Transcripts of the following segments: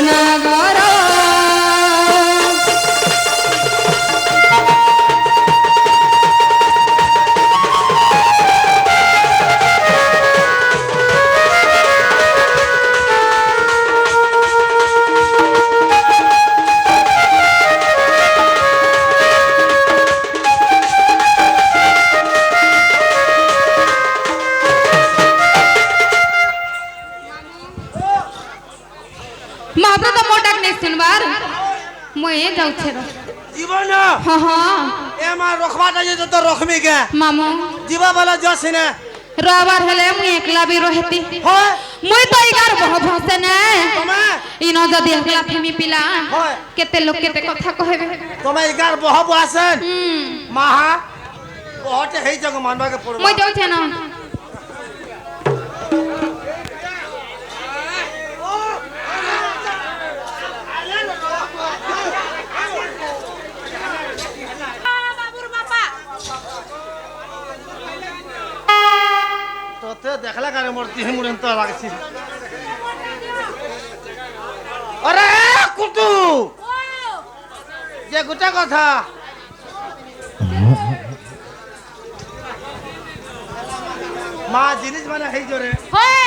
নগর महाप्रभु तो मोटक नहीं सुनवार मोए जाऊ छे जीवन हां हां ए मा रखवाटा जे तो रखमी के मामू जीवा वाला जसिने रबार हले मु एकला भी रहती होय मुई तो इगार बह भसे ने तमे इनो जदी एकला फेमी पिला होय केते लोग केते कथा कहबे तमे इगार बह बहसन माहा बहुत हे जग मानबा के पड़बा मुई जाऊ छे ना ते देखला का मूर्ति मुरन तो लागछि अरे कुटू जे गुटा कथा मां जिनिस माने हे जोरे होय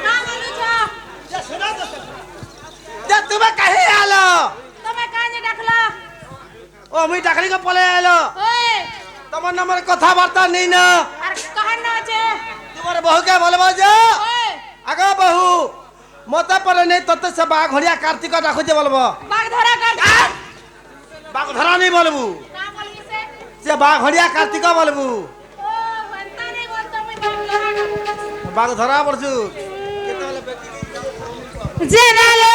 ना बोलू छ जे सुना तो जे तुमे कहे आलो तमे काहे डाकला ओ मी डाकली को पले आलो होय तमर नंबर कथा वार्ता नहीं ना अरे कहन ना छे तुम्हारे बहू के बोलबो जे होय आगा बहू मत पर नहीं तत से बाघ घड़िया कार्तिक डाकू जे बोलबो बाग धरा कर बाघ धरा नहीं बोलबू का बोली से बाघ घड़िया कार्तिक बोलबू ओ बनता नहीं बोलता मैं बाघ धरा पड़छु जेनालो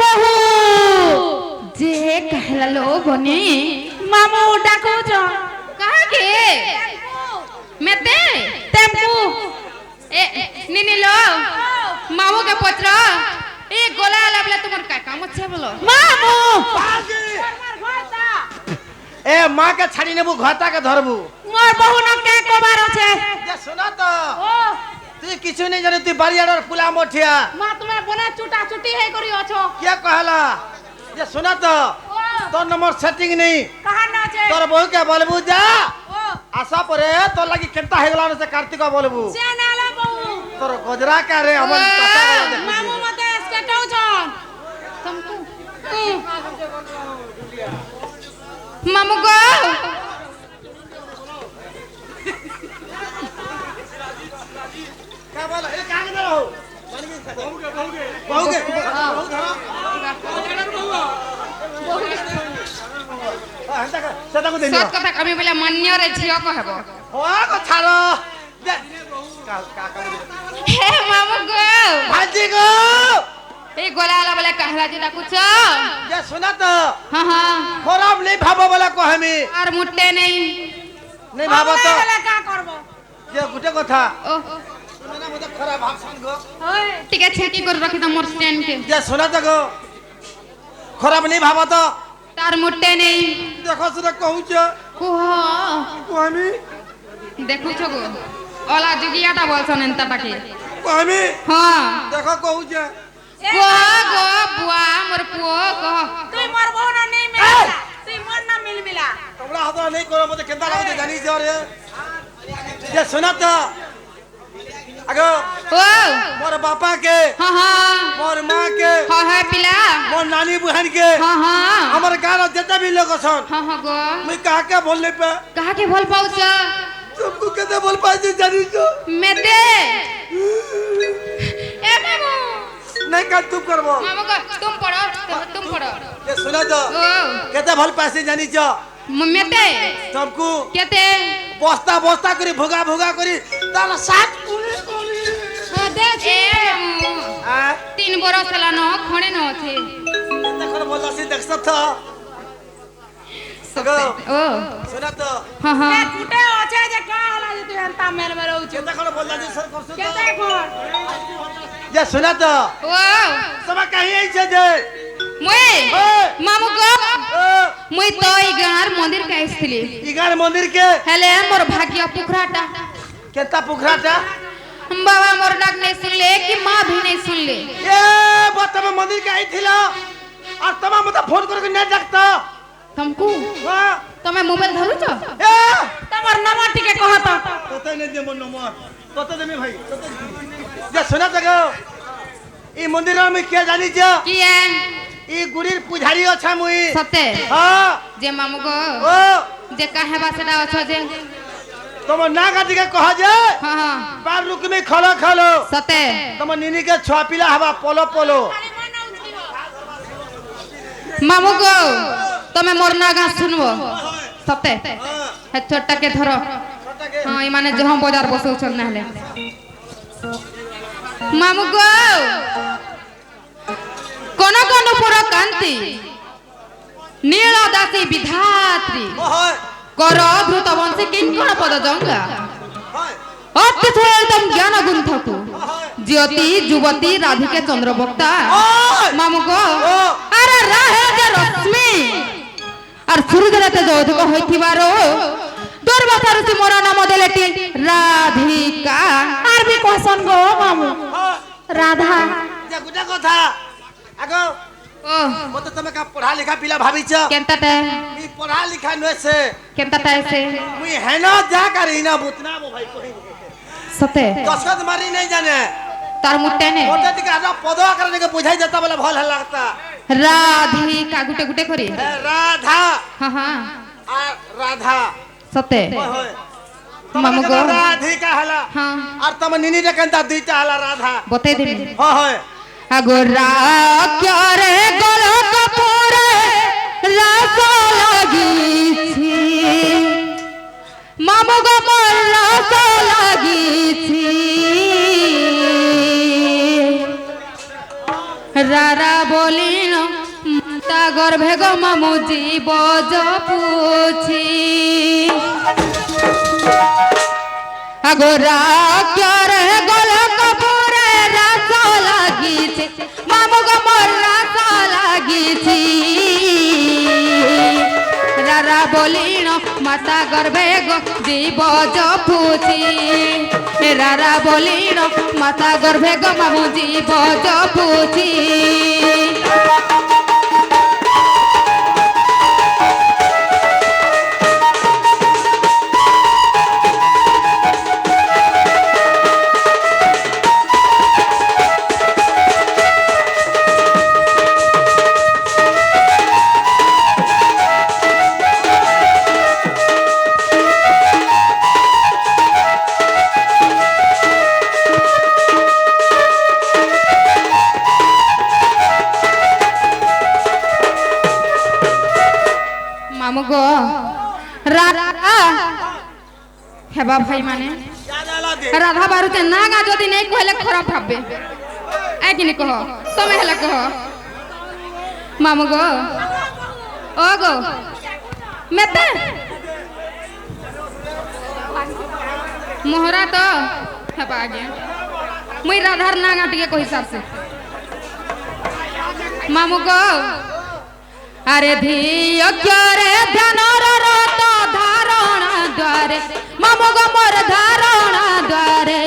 बहु जे कहला लो बने मामू डाको जो कहा के मेते टेम्पू ए निनी लो मामू के पत्र ए गोला लाबले तुमर का काम छै बोलो मामू ए मां के छाड़ी नेबू घाटा के धरबू मोर बहु न के कोबार छे जे सुना तो ओ तू किछु नहीं जाने तू बारियाडर फुला मोठिया मां तुम्हें बना चुटा चुटी है करी अछो क्या कहला जे सुना तो तो नंबर सेटिंग नहीं कहा ना छे तोर बहू के बोलबू जा ओ आशा परे तो लगी केनता हे गला से कार्तिक बोलबू जेनालो बहु तोर गजरा का रे हमन पता वाला देखू मामू मते स्केटौ छन तुमको मामू गो क्या बोला ए काहे न रहो बहू के हंता का सेता को देनी सत कथा कमी बोले मान्य रे झियो कहबो हो को छाड़ो का हे मामू गो भाजी को ए गोलाला बोले कहला जी डाकू छ ये सुना तो हां हां खराब नहीं भाबो बोला को हमी और मुट्टे नहीं भाबो तो बोले का करबो ये गुटे कथा ओ सुना मुझे खराब भाब संग ओए ठीक है छेकी कर रखी त मोर स्टैंड के ये सुना तो गो खराब नहीं भाबो तो तार मुट्टे नहीं देखो सुना कहू छ को को हमी देखु छ गो ओला जुगियाटा बोलछन एंता बाकी को हमी हां देखो कहू छ को गो बुआ मोर पुओ को तू मोर बहु ना नहीं मिला तू मोर ना मिल मिला तमरा हदा नहीं करो मुझे केंदा लागते जानी छ रे ये सुना तो अगो ओ मोर बापा के हां हां मोर मां के हां हां पिला मोर नानी बहन के हां हां हमर गाना जते भी लोग सन हां हां गो मैं कहा के बोलने पे कहा के बोल पाऊ छ तुमको कैसे बोल पाए जानी तो मेते ए मामू नहीं कर तुम करबो मामू को तुम पढ़ो ये सुना तो ओ कैसे भल पैसे जानी छ मेते तुमको केते बस्ता बस्ता करी भोगा भोगा करी ताला साथ कुली कुली दे ए मामू आ 3 बरस ला न खणे न छे देखो बोला सी देख सब था सगो ओ सुना तो हां हां कुटे अछे जे का होला जे तू हंता मेल में रहू के देखो बोला जी सर करसु के तो ते फोन ये सुना तो ओ सब कहीं आई छे जे मुई मामू गो ओ मुई तो ई गार मंदिर के आइसथिली इगार मंदिर के हेले मोर भाग्य पुखराटा केता पुखराटा बाबा मोर डाक नहीं सुनले मंदिर के आई थिला और तमा मत फोन करके नहीं देखता तुमको हां तमे मोबाइल धरु छ ए तमर नंबर टिके कहत तते नहीं दे मन नंबर तते दे भाई जे सुना जगह ई मंदिर में क्या जानी जा की है ई गुरीर पुजारी अच्छा मुई सते हां जे मामू गो ओ जे काहे बासडा अछ जे तुम ना गाती के कहा जे हां हां बार रुक में खलो खलो सते तुम नीनी के छुआ पिला हवा पोलो पोलो मामू गो तमे मोर नागा सुनबो सते हे छोटा के धरो हां ई माने जहां बाजार बसौ चल नहले मामू गो कोन कोन पुर कांति नील दासी विधात्री ओय कर धृत वंशी किंकण पद जंगा ओय अत्यथ एकदम ज्ञान गुंथकु ज्योति युवती राधिके चंद्रभक्ता मामू गो अरे राहे जे रश्मि और सूर्य राते जौधक होइथिबारो दुर्वासा ऋषि मोर नाम देलेटी राधिका আর বি কোসন গো মামু রাধা जे गुटा कथा आगो ओ मत तमे का पढ़ा लिखा पिला भाभी छ केंताटे मी पढ़ा लिखा न से केंताटे से मुई है ना जा करी ना बुतना मो भाई कोई सते दशरथ मारी नहीं जाने तार मुट्टे ने मोटे दिके आजा पदवा करने के बुझाई जाता बोले भल हल लगता राधिका गुटे गुटे करी ए, राधा हां हां आ राधा सते ओय होय मामू गो राधिका हला हां और तम नीनी रे कंता दुईटा हला राधा बते देबे हां होय अगोरा क्या रे गल कपूरे रस लागिछि मामू गो मोर रस लागिछि रारा बोलिन ता गर्भे गो मामू जीव जपुछि अगोरा क्या रे गल कपूरे रस लागिछि मामू गो मोर रस लागिछि रारा बोलिन माता गर्भे गो जीव जपुछि रारा बोलिन माता गर्भे गो मामू जीव जपुछि मामू गो राधा हेबा भाई माने याद आला दे राधा बारुते नागा जदि नहीं कहले खराब भाबे ए कि नहीं कहो तमे हेला कहो मामू गो ओ गो मेते मोहरा तो हेबा आगे मुई राधार नागा टिके को हिसाब से मामू गो अरे धियो क्यारे ध्यान रत धारणा द्वारे मामू गो मोर धारणा द्वारे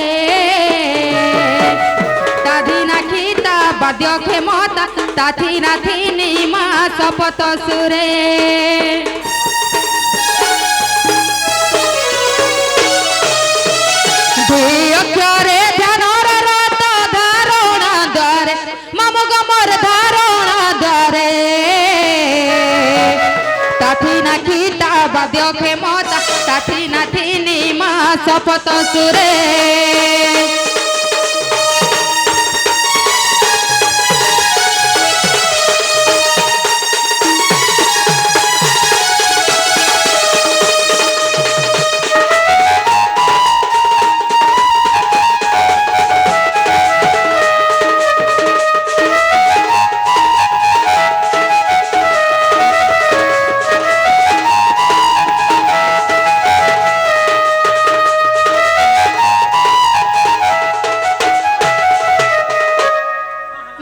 ताधी नाखिता बाद्य खेमता ताथी नाथी निमा शपथ सुरे धियो क्यारे ध्यान रत धारणा द्वारे मामू गो मोर धारणा द्वारे ताथी नाखिता बाद्य खेमता ताथी नाथी निमा शपथ सुरे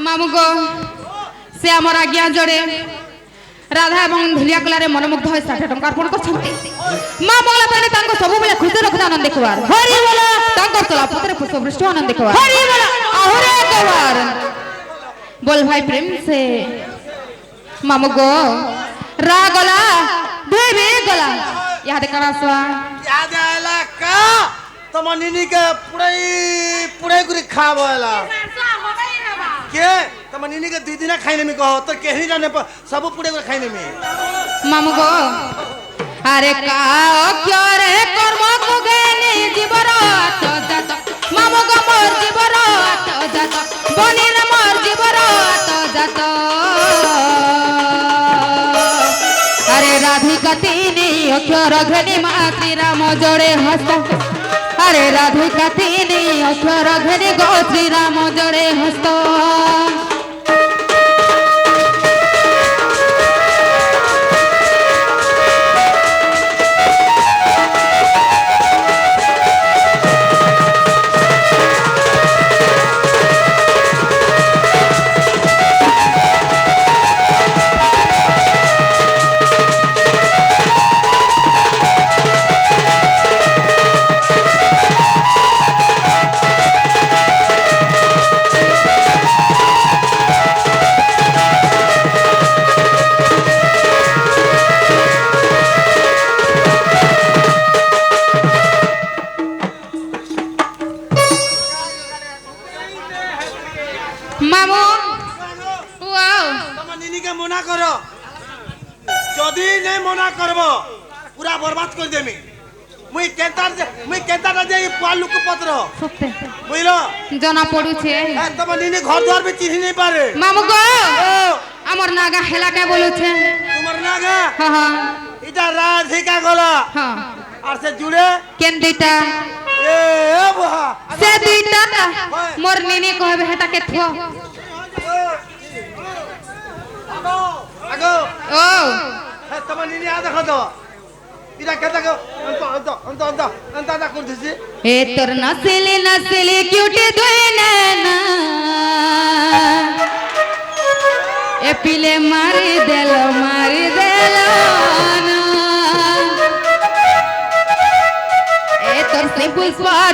मामू गो से आमर आज्ञा जोड़े राधा एवं धुलिया कलारे मनमुग्ध होय 60 टंका अर्पण करछन्ते मां मंगला प्राणी तांको सब बेले खुशी रखता आनंद देखबार हरि बोला तांको चला पुत्र पुष्प वृष्टि आनंद देखबार हरि बोला आहुरे एकबार बोल भाई प्रेम से मामू गो रागला देवी गला याद करा स्वा याद आला का तम निनी के पुड़े गुरी खावला के तम निनी के 2 दिन खाइने में कहो तो केहनी जाने पर सब पुड़े गुरी खाइने में मामू गो अरे का क्यों रे कर्म को गेनी जीवर तो जात मामू गो मोर जीवर तो जात बनी रे मोर जीवर तो जात अरे राधिका तीनी अक्षर घनी मा श्री राम जोड़े हस्त अरे राधिका तीनी अक्षर घनी गो श्री राम जोड़े हस्त मामू वाओ तम निनी के मना करो जदी नहीं मना करबो पूरा बर्बाद कर देमी मुई केंता जे पालू को पत्र सत्य बुझलो जना पड़ू छे तम निनी घर द्वार भी चिन्ह नहीं पारे मामू गो ओ हमर नागा हेला के बोलू छे तुमर नागा हां हां इटा राधिका गला हां और से जुड़े केन दीटा ए बहा से दीटा मोर नीनी कहबे हेटा के थो आगो ओ तम निनी आ देखो तो इटा केता को अंत कर दिसी ए तोर नसली क्यूटी दुई नैना ए पिले मारी देलो ना ए तोर सिंपल स्वाद